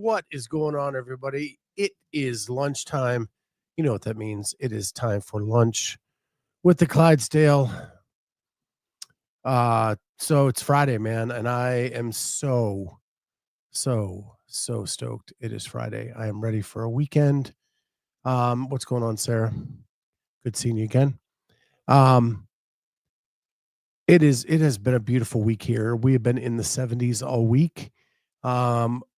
What is going on, everybody? It is lunchtime. You know what that means. It is time for lunch with the Clydesdale. So it's Friday, man, and I am so stoked. It is Friday. I am ready for a weekend. What's going on, Sarah? Good seeing you again. It has been a beautiful week here. We have been in the 70s all week.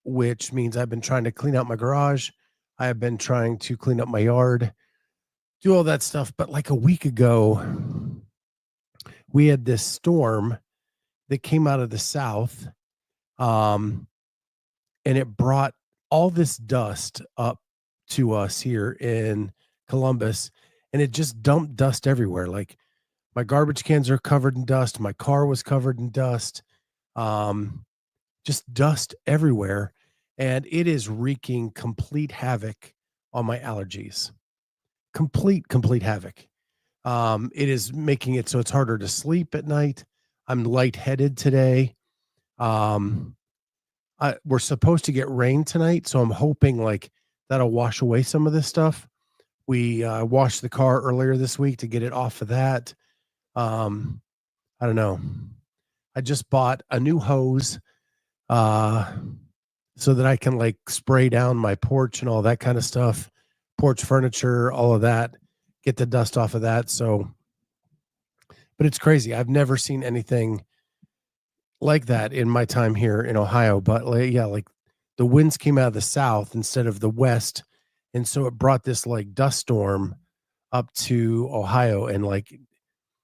Which means I've been trying to clean out my garage. I have been trying to clean up my yard, do all that stuff. But like a week ago, we had this storm that came out of the south, and it brought all this dust up to us here in Columbus, and it just dumped dust everywhere. Like my garbage cans are covered in dust. My car was covered in dust. Just dust everywhere, and it is wreaking complete havoc on my allergies. Complete havoc. It is making it so it's harder to sleep at night. I'm lightheaded today. We're supposed to get rain tonight, so I'm hoping like that'll wash away some of this stuff. We washed the car earlier this week to get it off of that. I don't know. I just bought a new hose so that I can like spray down my porch and all that kind of stuff, porch furniture, all of that, get the dust off of that. So, but it's crazy. I've never seen anything like that in my time here in Ohio, but like the winds came out of the south instead of the west. And so it brought this like dust storm up to Ohio, and like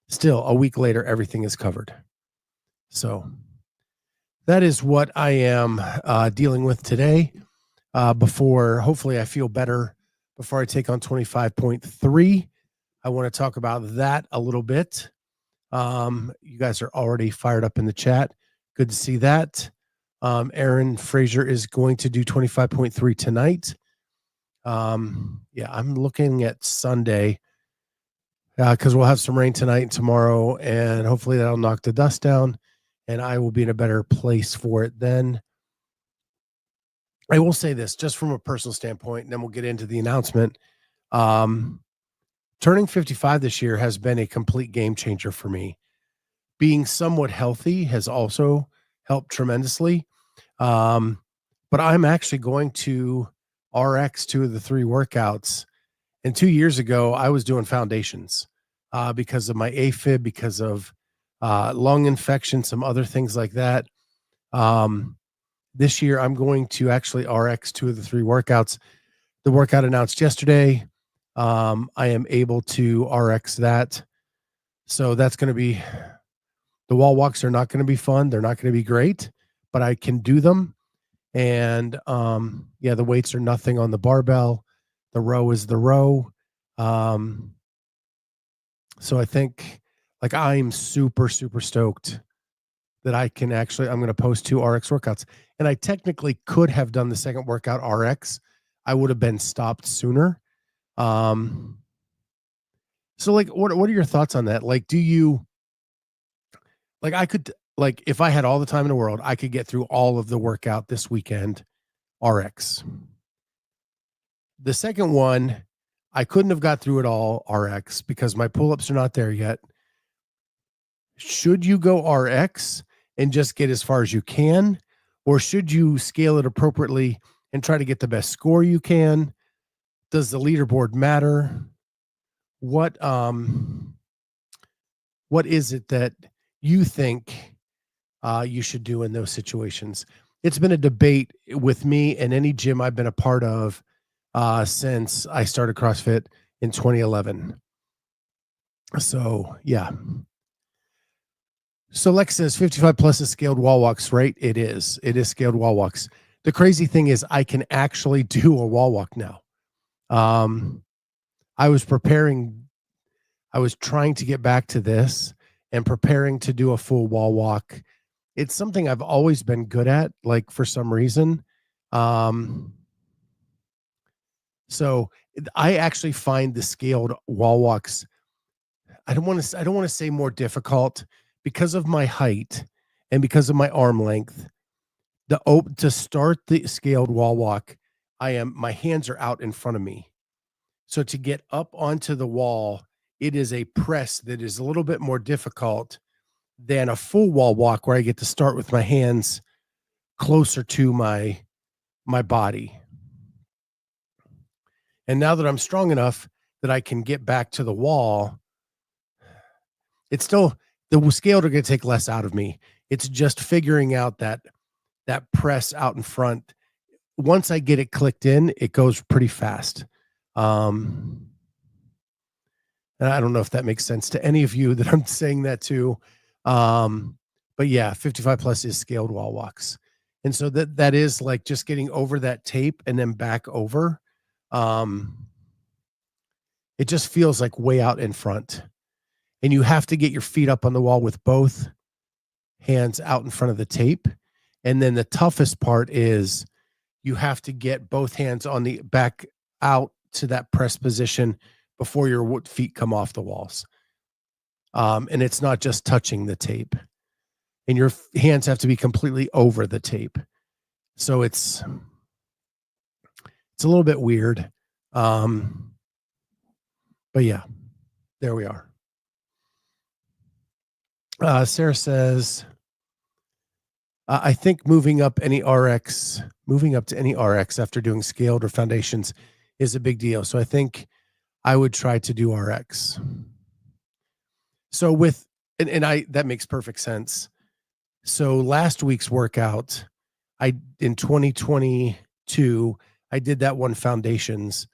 still a week later, everything is covered. So that is what I am dealing with today. Before hopefully I feel better before I take on 25.3. I want to talk about that a little bit. You guys are already fired up in the chat. Good to see that. Aaron Frazier is going to do 25.3 tonight. Yeah, I'm looking at Sunday because we'll have some rain tonight and tomorrow, and hopefully that'll knock the dust down, and I will be in a better place for it then. I will say this just from a personal standpoint, and then we'll get into the announcement. Turning 55 this year has been a complete game changer for me. Being somewhat healthy has also helped tremendously. But I'm actually going to RX 2 of the 3 workouts. And 2 years ago, I was doing foundations because of my AFib, because of lung infection, some other things like that. This year, I'm going to actually RX 2 of the 3 workouts. The workout announced yesterday. I am able to RX that. So that's going to be, the wall walks are not going to be fun. They're not going to be great, but I can do them. And yeah, the weights are nothing on the barbell. The row is the row. So I think like I'm super stoked that I can actually, I'm going to post 2 RX workouts. And I technically could have done the second workout RX. I would have been stopped sooner. So like, what are your thoughts on that? Like, do you, like, I could, like, if I had all the time in the world, I could get through all of the workout this weekend, RX. The second one, I couldn't have got through it all RX because my pull-ups are not there yet. Should you go RX and just get as far as you can, or should you scale it appropriately and try to get the best score you can? Does the leaderboard matter? What is it that you think you should do in those situations? It's been a debate with me and any gym I've been a part of since I started CrossFit in 2011. So yeah. So Lex says 55 plus is scaled wall walks, right? It is scaled wall walks. The crazy thing is I can actually do a wall walk now. I was trying to get back to this and preparing to do a full wall walk. It's something I've always been good at, like for some reason. So I actually find the scaled wall walks, I don't want to say more difficult because of my height and because of my arm length. To start the scaled wall walk, my hands are out in front of me. So to get up onto the wall, it is a press that is a little bit more difficult than a full wall walk where I get to start with my hands closer to my body. And now that I'm strong enough that I can get back to the wall, it's still the scale are going to take less out of me. It's just figuring out that press out in front. Once I get it clicked in, it goes pretty fast. And I don't know if that makes sense to any of you that I'm saying that to. But yeah, 55 plus is scaled wall walks. And so that is like just getting over that tape and then back over. It just feels like way out in front. And you have to get your feet up on the wall with both hands out in front of the tape. And then the toughest part is you have to get both hands on the back out to that press position before your feet come off the walls. And it's not just touching the tape. And your hands have to be completely over the tape. So it's a little bit weird. But yeah, there we are. Sarah says, I think moving up to any RX after doing scaled or foundations is a big deal. So I think I would try to do RX. So that makes perfect sense. So last week's workout, in 2022, I did that one foundations.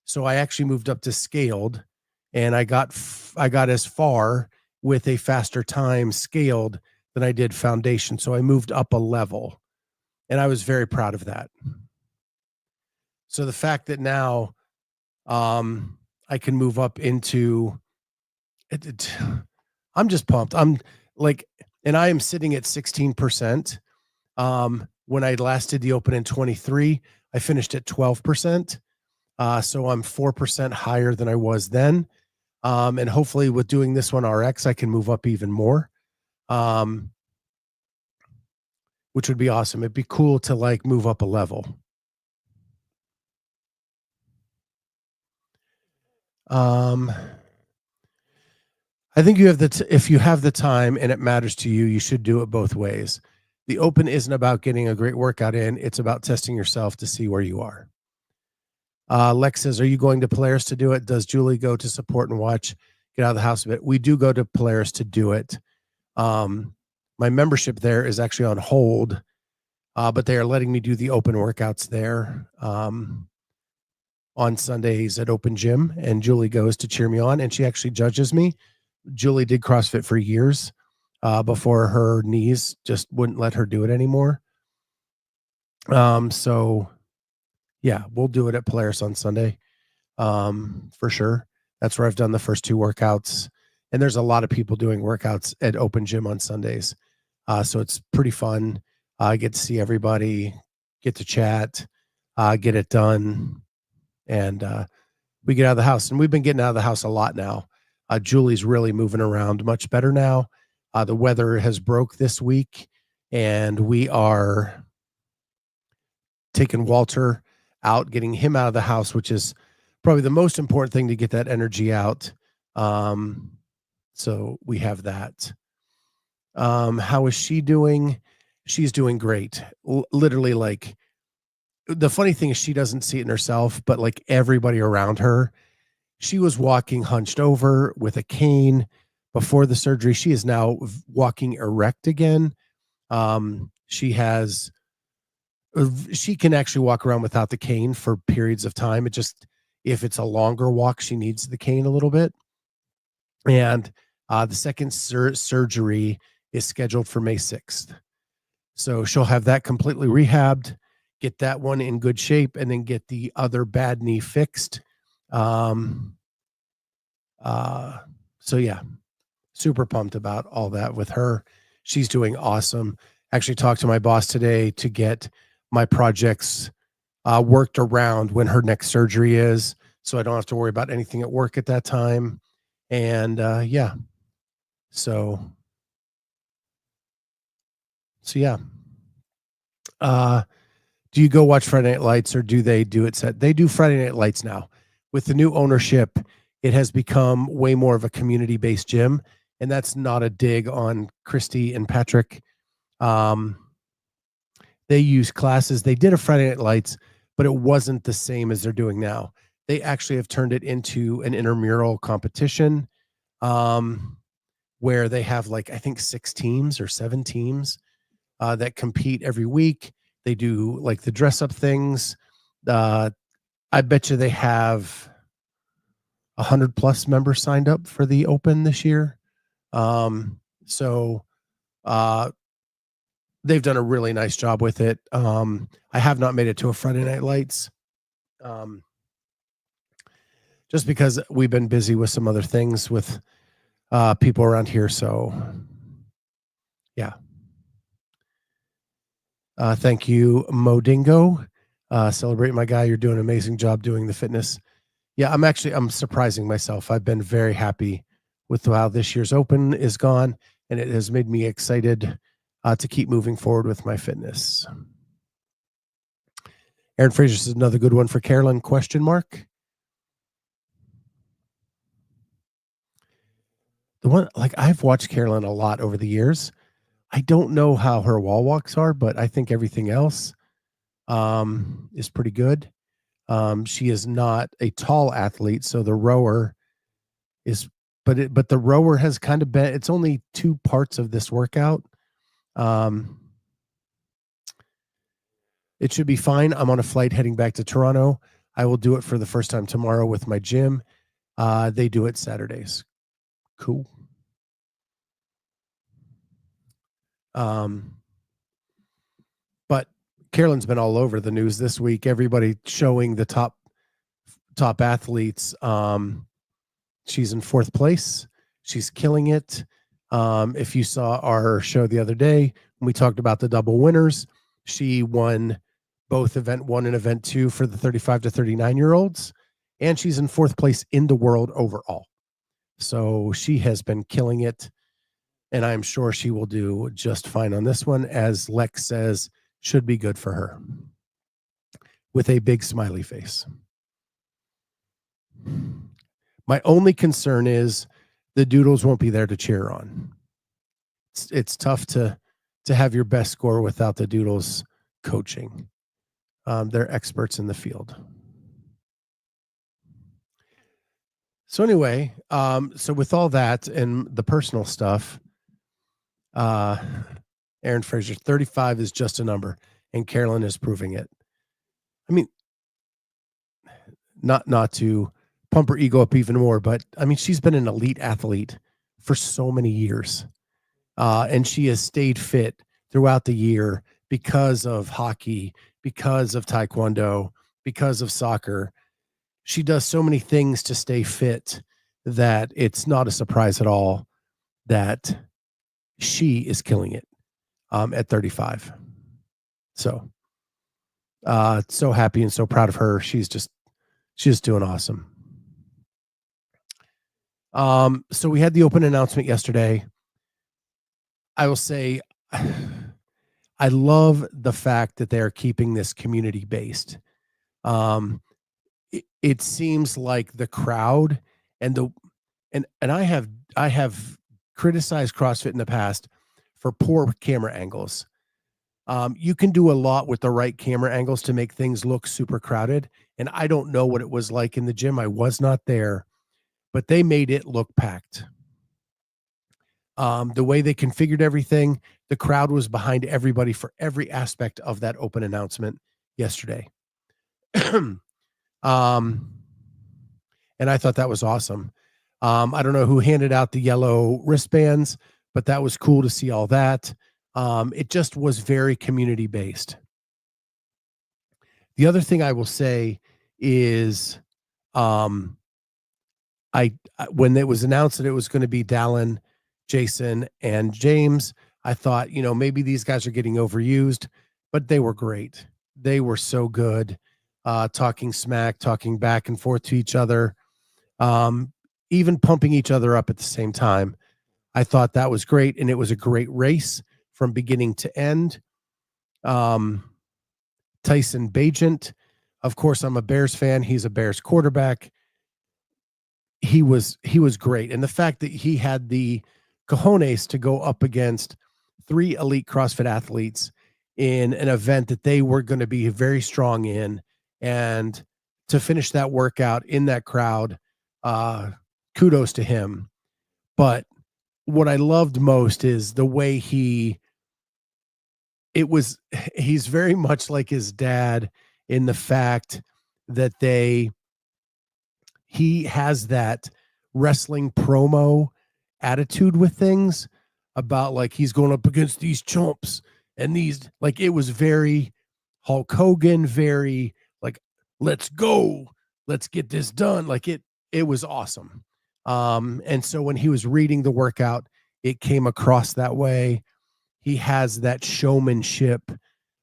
So I actually moved up to scaled, and I got as far with a faster time scaled than I did foundation. So I moved up a level, and I was very proud of that. So the fact that now I can move up into it, I'm just pumped. I'm like, and I am sitting at 16%. When I last did the open in 23, I finished at 12%. So I'm 4% higher than I was then. And hopefully with doing this one RX, I can move up even more. Which would be awesome. It'd be cool to like move up a level. I think you have if you have the time and it matters to you, you should do it both ways. The open isn't about getting a great workout in. It's about testing yourself to see where you are. Lex says, are you going to Polaris to do it? Does Julie go to support and watch? Get out of the house a bit. We do go to Polaris to do it. My membership there is actually on hold, but they are letting me do the open workouts there on Sundays at Open Gym, and Julie goes to cheer me on, and she actually judges me. Julie did CrossFit for years before her knees just wouldn't let her do it anymore. So yeah, we'll do it at Polaris on Sunday for sure. That's where I've done the first two workouts, and there's a lot of people doing workouts at Open Gym on Sundays. So it's pretty fun. I get to see everybody, get to chat, get it done. And we get out of the house, and we've been getting out of the house a lot now. Julie's really moving around much better now. The weather has broke this week, and we are taking Walter out, getting him out of the house, which is probably the most important thing to get that energy out. So we have that. How is she doing? She's doing great. Literally, like, the funny thing is she doesn't see it in herself, but like everybody around her, she was walking hunched over with a cane before the surgery. She is now walking erect again. She can actually walk around without the cane for periods of time. If it's a longer walk, she needs the cane a little bit. And the second surgery is scheduled for May 6th. So she'll have that completely rehabbed, get that one in good shape, and then get the other bad knee fixed. So yeah, super pumped about all that with her. She's doing awesome. Actually talked to my boss today to get my projects worked around when her next surgery is, so I don't have to worry about anything at work at that time. And yeah, so yeah. Uh, do you go watch Friday Night Lights, or do they do it set? They do Friday Night Lights now. With the new ownership, it has become way more of a community-based gym, and that's not a dig on Christy and Patrick. Um, they use classes. They did a Friday Night Lights, but it wasn't the same as they're doing now. They actually have turned it into an intramural competition, um, where they have like, I think 6 teams or 7 teams that compete every week. They do like the dress up things. I bet you they have 100+ members signed up for the Open this year. So they've done a really nice job with it. I have not made it to a Friday Night Lights, just because we've been busy with some other things with people around here. So yeah. Thank you, Modingo. Celebrate my guy. You're doing an amazing job doing the fitness. Yeah, I'm surprising myself. I've been very happy with how this year's Open is gone, and it has made me excited to keep moving forward with my fitness. Aaron Fraser says another good one for Carolyn, question mark. The one, like, I've watched Carolyn a lot over the years. I don't know how her wall walks are, but I think everything else is pretty good. She is not a tall athlete, so the rower is, but the rower has kind of been, it's only 2 parts of this workout. It should be fine. I'm on a flight heading back to Toronto. I will do it for the first time tomorrow with my gym. They do it Saturdays. Cool. But Carolyn's been all over the news this week. Everybody showing the top athletes. She's in 4th place. She's killing it. If you saw our show the other day, when we talked about the double winners, she won both event 1 and event 2 for the 35 to 39-year-olds, and she's in 4th place in the world overall. So she has been killing it, and I'm sure she will do just fine on this one, as Lex says, should be good for her, with a big smiley face. My only concern is the doodles won't be there to cheer on. It's tough to have your best score without the doodles coaching. They're experts in the field. So anyway, so with all that and the personal stuff, Aaron Fraser, 35 is just a number, and Carolyn is proving it. I mean, not to pump her ego up even more, but I mean, she's been an elite athlete for so many years, and she has stayed fit throughout the year because of hockey, because of taekwondo, because of soccer. She does so many things to stay fit that it's not a surprise at all that she is killing it at 35. So so happy and so proud of her. She's just doing awesome. So we had the Open announcement yesterday. I will say, I love the fact that they're keeping this community based. It seems like the crowd and I have criticized CrossFit in the past for poor camera angles. You can do a lot with the right camera angles to make things look super crowded. And I don't know what it was like in the gym. I was not there, but they made it look packed. The way they configured everything, the crowd was behind everybody for every aspect of that Open announcement yesterday. And I thought that was awesome. I don't know who handed out the yellow wristbands, but that was cool to see all that. It just was very community based. The other thing I will say is, when it was announced that it was going to be Dallin, Jason, and James, I thought, maybe these guys are getting overused, but they were great. They were so good, talking smack, talking back and forth to each other, even pumping each other up at the same time. I thought that was great, and it was a great race from beginning to end. Tyson Bagent. Of course, I'm a Bears fan. He's a Bears quarterback. He was great. And the fact that he had the cojones to go up against three elite CrossFit athletes in an event that they were going to be very strong in, and to finish that workout in that crowd, uh, kudos to him. But what I loved most is the way he's very much like his dad in the fact that he has that wrestling promo attitude with things, about like he's going up against these chumps and these, like, it was very Hulk Hogan, very like, let's go, let's get this done. Like it was awesome. And so when he was reading the workout, it came across that way. He has that showmanship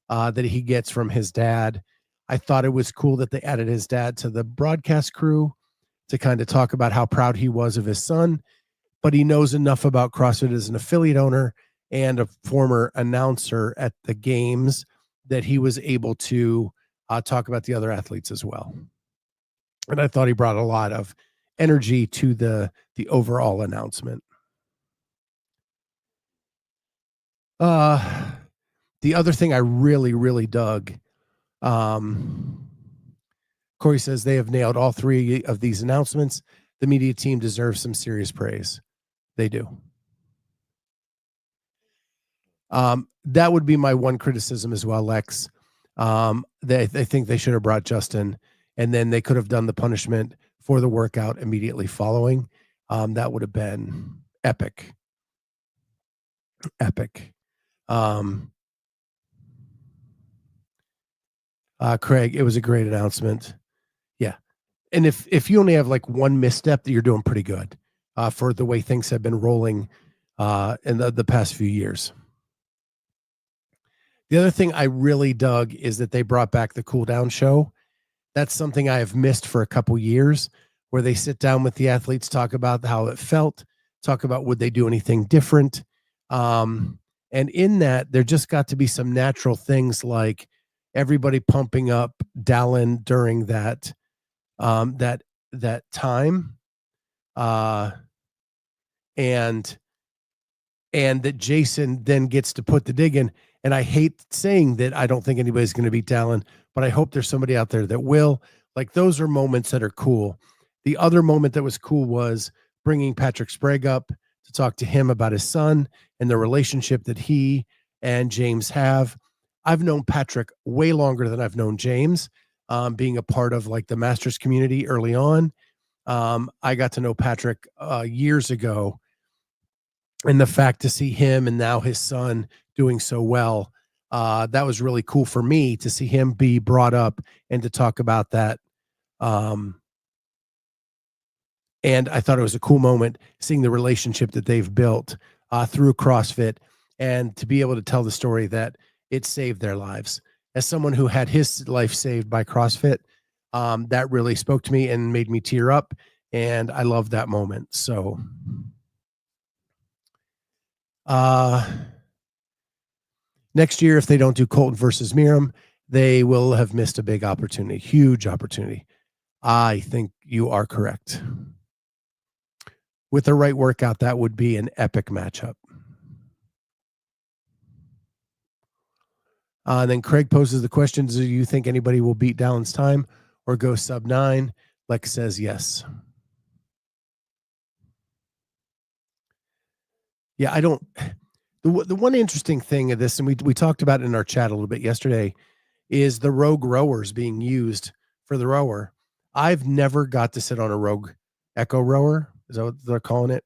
that he gets from his dad. I thought it was cool that they added his dad to the broadcast crew to kind of talk about how proud he was of his son, but he knows enough about CrossFit as an affiliate owner and a former announcer at the games that he was able to talk about the other athletes as well. And I thought he brought a lot of energy to the overall announcement. The other thing I really, really dug, Corey says they have nailed all three of these announcements. The media team deserves some serious praise. They do. That would be my one criticism as well, Lex. They think they should have brought Justin, and then they could have done the punishment for the workout immediately following. That would have been epic. Epic. Craig, it was a great announcement. Yeah. And if you only have like one misstep, you're doing pretty good for the way things have been rolling in the past few years. The other thing I really dug is that they brought back the cool down show. That's something I have missed for a couple years, where they sit down with the athletes, talk about how it felt, talk about would they do anything different. And in that, there just got to be some natural things like everybody pumping up Dallin during that time, and that Jason then gets to put the dig in. And I hate saying that I don't think anybody's going to beat Dallin, but I hope there's somebody out there that will. Like, those are moments that are cool. The other moment that was cool was bringing Patrick Sprague up to talk to him about his son and the relationship that he and James have. I've known Patrick way longer than I've known James, being a part of like the Masters community early on. I got to know Patrick years ago, and the fact to see him and now his son doing so well, that was really cool for me to see him be brought up and to talk about that. And I thought it was a cool moment seeing the relationship that they've built through CrossFit, and to be able to tell the story that it saved their lives. As someone who had his life saved by CrossFit, that really spoke to me and made me tear up, and I love that moment. So, next year, if they don't do Colton versus Miram, they will have missed a big opportunity, huge opportunity. I think you are correct. With the right workout, that would be an epic matchup. Then Craig poses the question, do you think anybody will beat Dallin's time or go sub 9? Lex says yes. Yeah, I don't. The one interesting thing of this, and we talked about it in our chat a little bit yesterday, is the rogue rowers being used for the rower. I've never got to sit on a rogue echo rower. Is that what they're calling it?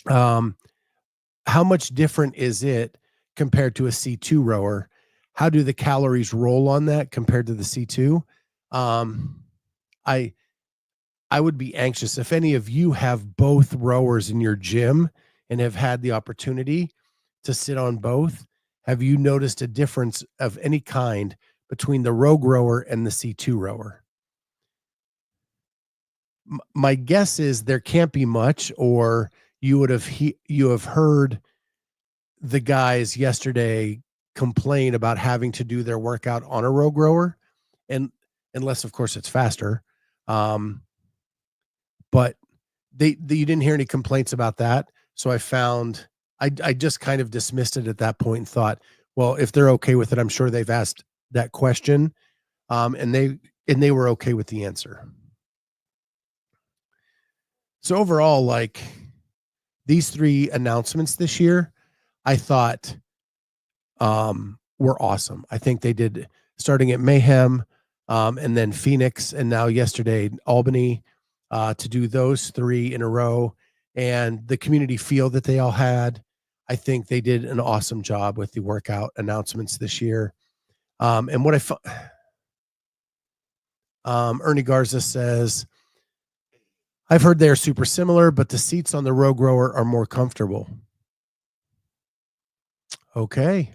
How much different is it compared to a C2 rower? How do the calories roll on that compared to the C2? I would be anxious if any of you have both rowers in your gym and have had the opportunity to sit on both. Have you noticed a difference of any kind between the rogue rower and the C2 rower? My guess is there can't be much, or you have heard the guys yesterday complain about having to do their workout on a row grower, and unless of course it's faster. Um, but you didn't hear any complaints about that. So I just kind of dismissed it at that point and thought, well, if they're okay with it, I'm sure they've asked that question. And they were okay with the answer. So overall, like these 3 announcements this year, I thought were awesome. I think they did, starting at Mayhem, and then Phoenix, and now yesterday Albany, to do those 3 in a row, and the community feel that they all had. I think they did an awesome job with the workout announcements this year. And what Ernie Garza says, I've heard they are super similar, but the seats on the row grower are more comfortable. Okay.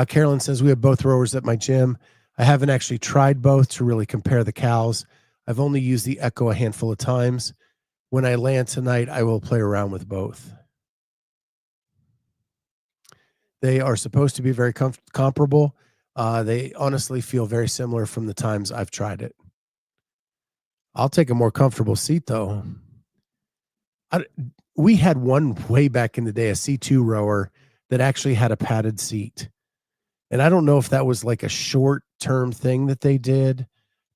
Carolyn says, we have both rowers at my gym. I haven't actually tried both to really compare the cows. I've only used the Echo a handful of times. When I land tonight, I will play around with both. They are supposed to be very comparable. They honestly feel very similar from the times I've tried it. I'll take a more comfortable seat, though. We had one way back in the day, a C2 rower that actually had a padded seat. And I don't know if that was like a short-term thing that they did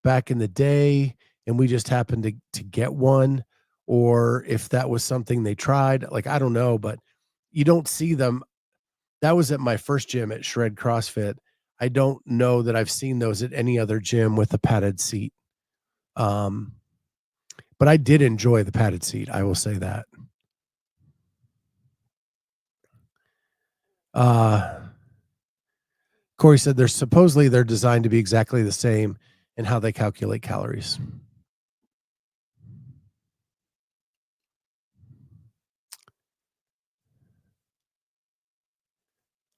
back in the day, and we just happened to get one, or if that was something they tried. Like, I don't know, but you don't see them. That was at my first gym at Shred CrossFit. I don't know that I've seen those at any other gym with a padded seat. But I did enjoy the padded seat. I will say that. Corey said they're designed to be exactly the same in how they calculate calories.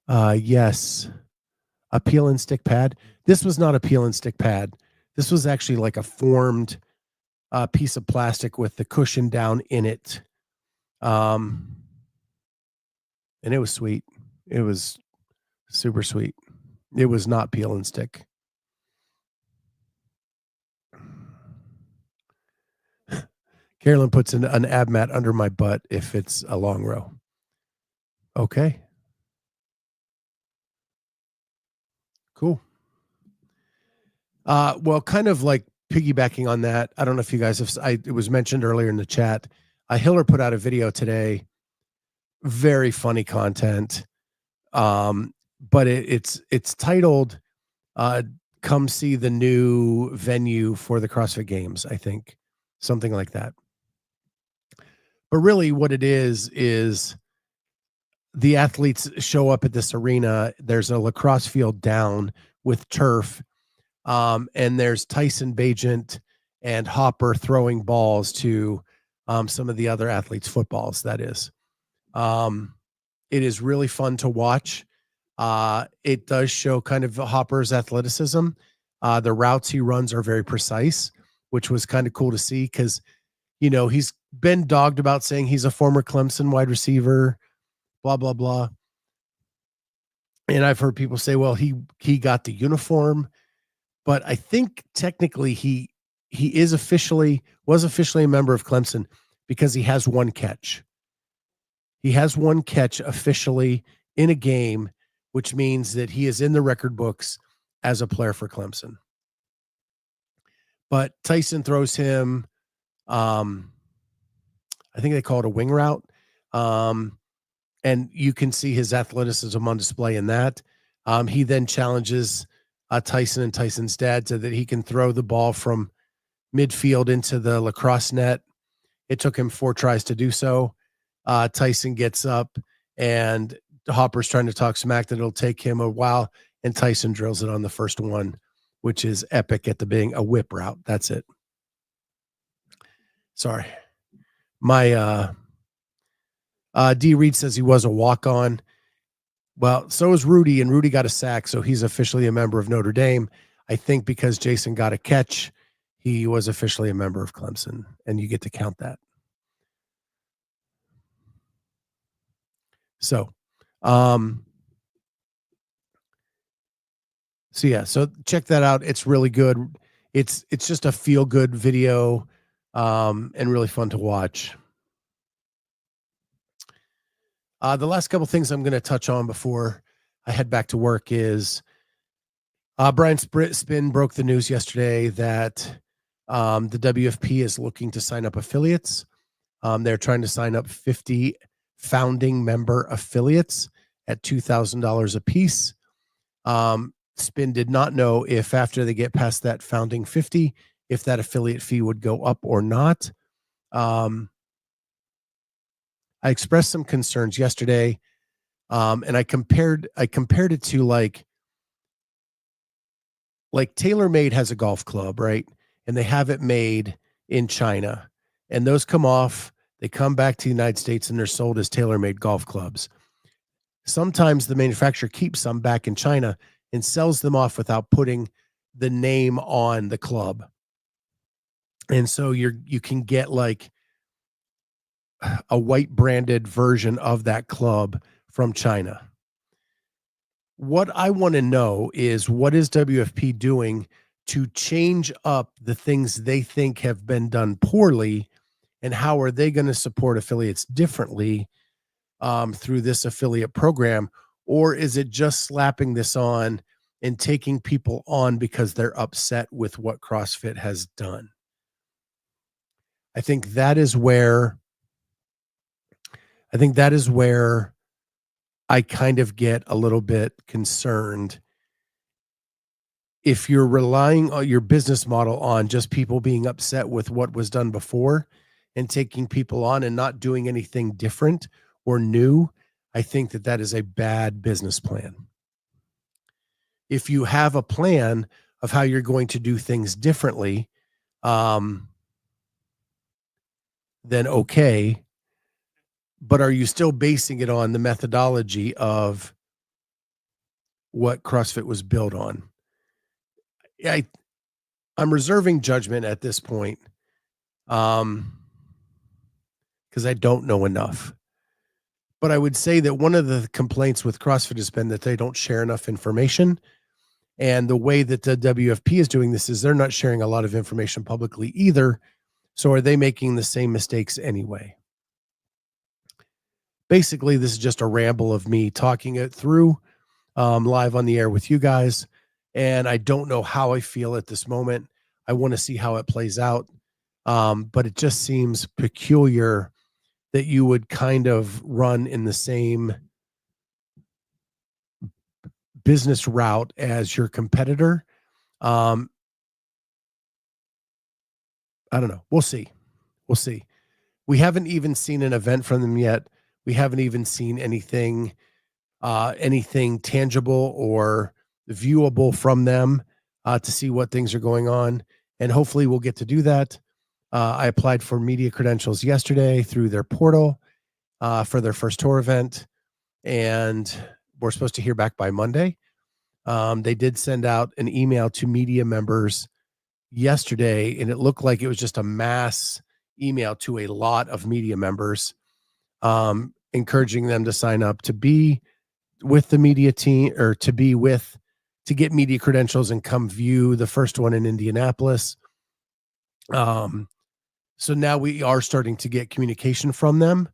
Yes. A peel and stick pad. This was not a peel and stick pad. This was actually like a formed piece of plastic with the cushion down in it. And it was sweet. It was super sweet. It was not peel and stick. Carolyn puts an ab mat under my butt if it's a long row. Okay. Cool. Well, kind of like piggybacking on that, I don't know if you guys have, it was mentioned earlier in the chat. Hiller put out a video today. Very funny content. But it's titled, come see the new venue for the CrossFit Games, I think. Something like that. But really what it is the athletes show up at this arena. There's a lacrosse field down with turf. And there's Tyson Bagent and Hopper throwing balls to some of the other athletes' footballs, that is. It is really fun to watch. It does show kind of Hopper's athleticism. The routes he runs are very precise, which was kind of cool to see because, you know, he's been dogged about saying he's a former Clemson wide receiver, blah, blah, blah. And I've heard people say, well, he got the uniform. But I think technically he was officially a member of Clemson because he has one catch. He has one catch officially in a game, which means that he is in the record books as a player for Clemson. But Tyson throws him, I think they call it a wing route. And you can see his athleticism on display in that. He then challenges Tyson and Tyson's dad so that he can throw the ball from midfield into the lacrosse net. It took him 4 tries to do so. Tyson gets up and Hopper's trying to talk smack that it'll take him a while, and Tyson drills it on the first one, which is epic at the being a whip route. That's it. Sorry. My D Reed says he was a walk-on. Well, so is Rudy, and Rudy got a sack, so he's officially a member of Notre Dame. I think because Jason got a catch, he was officially a member of Clemson, and you get to count that. So Um, so yeah, so check that out. It's really good. It's just a feel good video, and really fun to watch. The last couple things I'm going to touch on before I head back to work is Brian Spin broke the news yesterday that the WFP is looking to sign up affiliates. They're trying to sign up 50 founding member affiliates at $2,000 a piece. Spin did not know if after they get past that founding 50, if that affiliate fee would go up or not. I expressed some concerns yesterday, and I compared it to like TaylorMade has a golf club, right? And they have it made in China, and those come off. They come back to the United States and they're sold as TaylorMade golf clubs. Sometimes the manufacturer keeps some back in China and sells them off without putting the name on the club. And so you can get like a white branded version of that club from China. What I want to know is, what is WFP doing to change up the things they think have been done poorly, and how are they going to support affiliates differently through this affiliate program? Or is it just slapping this on and taking people on because they're upset with what CrossFit has done? I think that is where I kind of get a little bit concerned. If you're relying on your business model on just people being upset with what was done before and taking people on and not doing anything different or new, I think that is a bad business plan. If you have a plan of how you're going to do things differently, then okay. But are you still basing it on the methodology of what CrossFit was built on? I'm reserving judgment at this point, because I don't know enough. But I would say that one of the complaints with CrossFit has been that they don't share enough information. And the way that the WFP is doing this is they're not sharing a lot of information publicly either. So are they making the same mistakes anyway? Basically, this is just a ramble of me talking it through live on the air with you guys. And I don't know how I feel at this moment. I want to see how it plays out. But it just seems peculiar that you would kind of run in the same business route as your competitor. I don't know. We'll see. We haven't even seen an event from them yet. We haven't even seen anything tangible or viewable from them to see what things are going on. And hopefully we'll get to do that. I applied for media credentials yesterday through their portal for their first tour event, and we're supposed to hear back by Monday. They did send out an email to media members yesterday, and it looked like it was just a mass email to a lot of media members, encouraging them to sign up to be with the media team, or to get media credentials and come view the first one in Indianapolis. So now we are starting to get communication from them,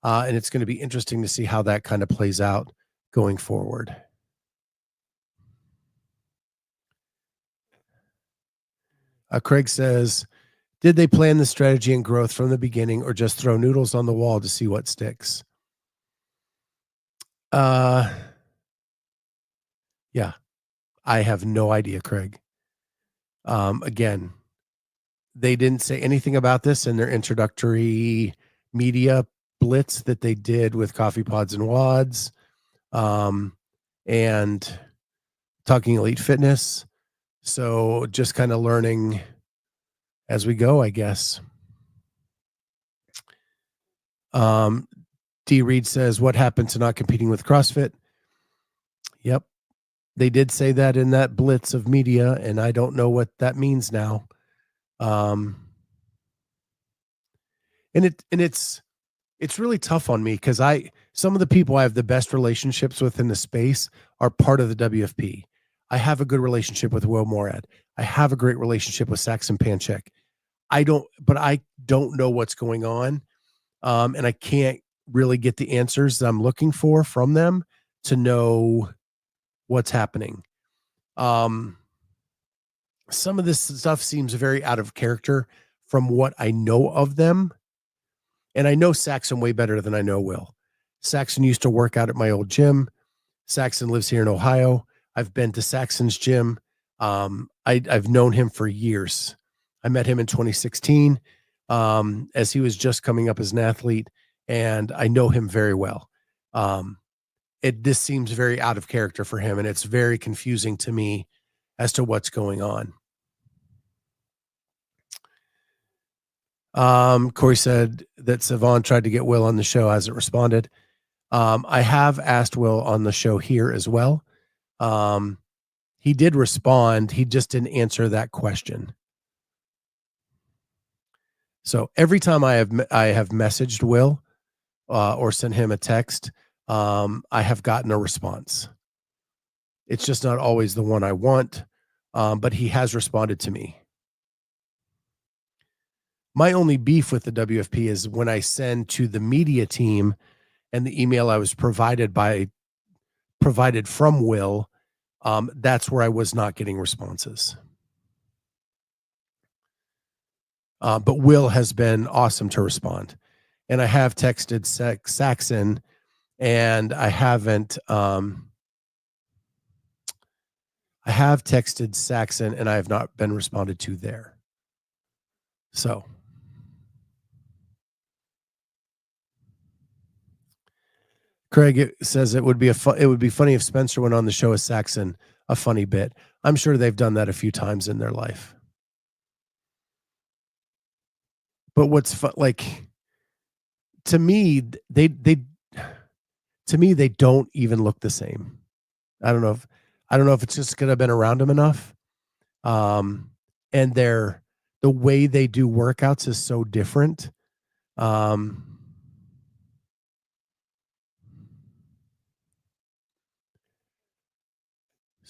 and it's going to be interesting to see how that kind of plays out going forward. Craig says, did they plan the strategy and growth from the beginning, or just throw noodles on the wall to see what sticks? Yeah, I have no idea, Craig. Again, they didn't say anything about this in their introductory media blitz that they did with Coffee Pods and Wads, and Talking Elite Fitness. So just kind of learning as we go, I guess. D. Reed says, what happened to not competing with CrossFit? Yep. They did say that in that blitz of media, and I don't know what that means now. And it's really tough on me, because some of the people I have the best relationships with in the space are part of the WFP. I have a good relationship with Will Morad. I have a great relationship with Saxon Panchek. But I don't know what's going on. And I can't really get the answers that I'm looking for from them to know what's happening. Some of this stuff seems very out of character from what I know of them. And I know Saxon way better than I know Will. Saxon used to work out at my old gym. Saxon lives here in Ohio. I've been to Saxon's gym. I've known him for years. I met him in 2016 as he was just coming up as an athlete, and I know him very well. This seems very out of character for him, and it's very confusing to me as to what's going on. Corey said that Savon tried to get Will on the show, hasn't responded. I have asked Will on the show here as well. He did respond. He just didn't answer that question. So every time I have messaged Will or sent him a text, I have gotten a response. It's just not always the one I want, but he has responded to me. My only beef with the WFP is when I send to the media team and the email I was provided from Will, that's where I was not getting responses. But Will has been awesome to respond. And I have texted Saxon, and I have texted Saxon, and I have not been responded to there. So Craig says it would be funny if Spencer went on the show as Saxon, a funny bit. I'm sure they've done that a few times in their life. But what's to me, they don't even look the same. I don't know if it's just because I've been around them enough. And the way they do workouts is so different.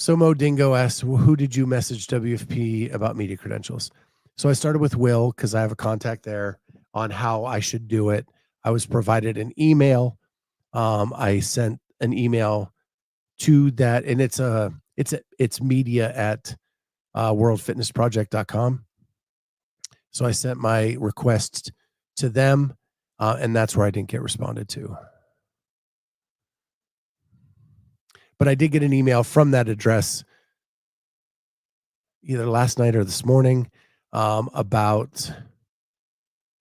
So Mo Dingo asks, well, who did you message WFP about media credentials? So I started with Will because I have a contact there on how I should do it. I was provided an email. I sent an email to that, and it's media at worldfitnessproject.com. So I sent my request to them, and that's where I didn't get responded to. But I did get an email from that address either last night or this morning about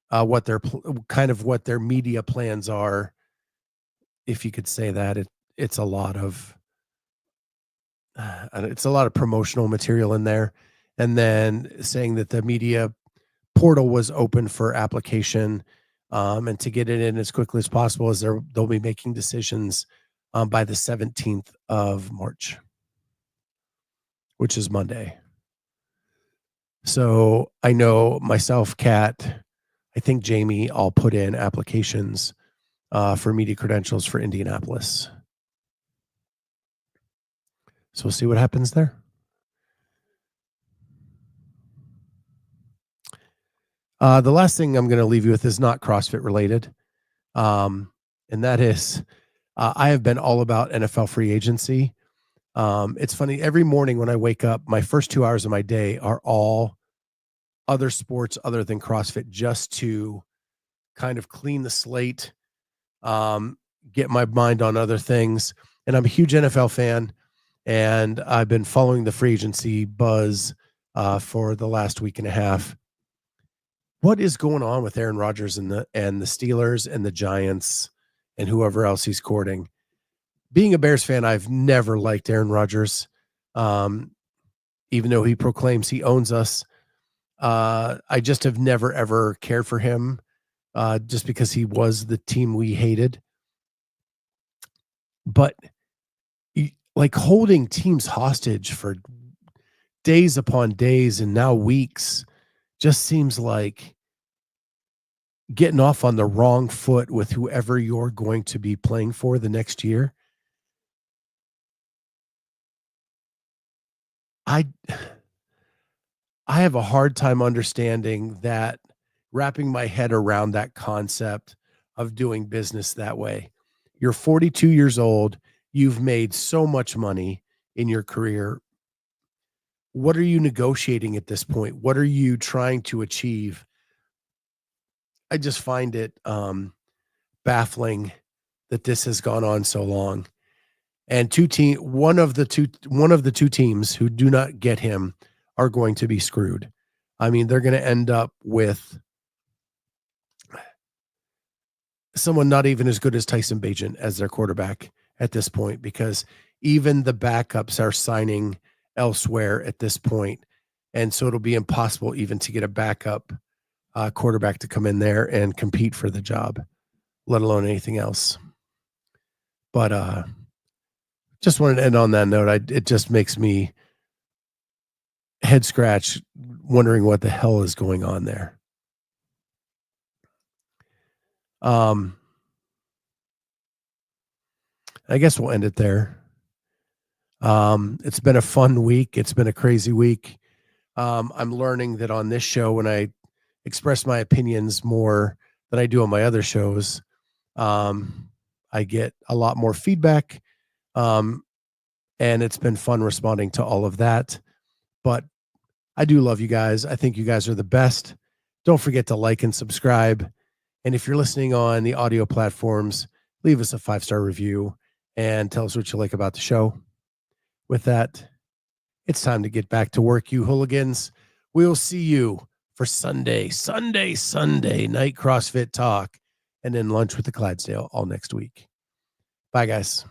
what their media plans are. If you could say that, it's a lot of promotional material in there, and then saying that the media portal was open for application, and to get it in as quickly as possible, as they'll be making decisions by the 17th of March, which is Monday. So I know myself, Kat, I think Jamie, all put in applications for media credentials for Indianapolis. So we'll see what happens there. The last thing I'm going to leave you with is not CrossFit related. And that is, I have been all about NFL free agency. It's funny, every morning when I wake up, my first 2 hours of my day are all other sports other than CrossFit, just to kind of clean the slate, get my mind on other things. And I'm a huge NFL fan, and I've been following the free agency buzz for the last week and a half. What is going on with Aaron Rodgers and the Steelers and the Giants and whoever else he's courting? Being a Bears fan, I've never liked Aaron Rodgers, even though he proclaims he owns us. I just have never, ever cared for him just because he was the team we hated. But like holding teams hostage for days upon days and now weeks just seems like getting off on the wrong foot with whoever you're going to be playing for the next year. I I have a hard time understanding that, wrapping my head around that concept of doing business that way. You're 42 years old, you've made so much money in your career. What are you negotiating at this point? What are you trying to achieve? I just find it baffling that this has gone on so long. And one of the two teams who do not get him are going to be screwed. I mean, they're going to end up with someone not even as good as Tyson Bagent as their quarterback at this point, because even the backups are signing elsewhere at this point. And so it'll be impossible even to get a backup quarterback to come in there and compete for the job, let alone anything else. But just wanted to end on that note. It just makes me head scratch, wondering what the hell is going on there. I guess we'll end it there. It's been a fun week. It's been a crazy week. I'm learning that on this show, when I express my opinions more than I do on my other shows, I get a lot more feedback. And it's been fun responding to all of that. But I do love you guys. I think you guys are the best. Don't forget to like and subscribe. And if you're listening on the audio platforms, leave us a 5-star review and tell us what you like about the show. With that, it's time to get back to work, you hooligans. We'll see you for Sunday night CrossFit talk, and then lunch with the Clydesdale all next week. Bye, guys.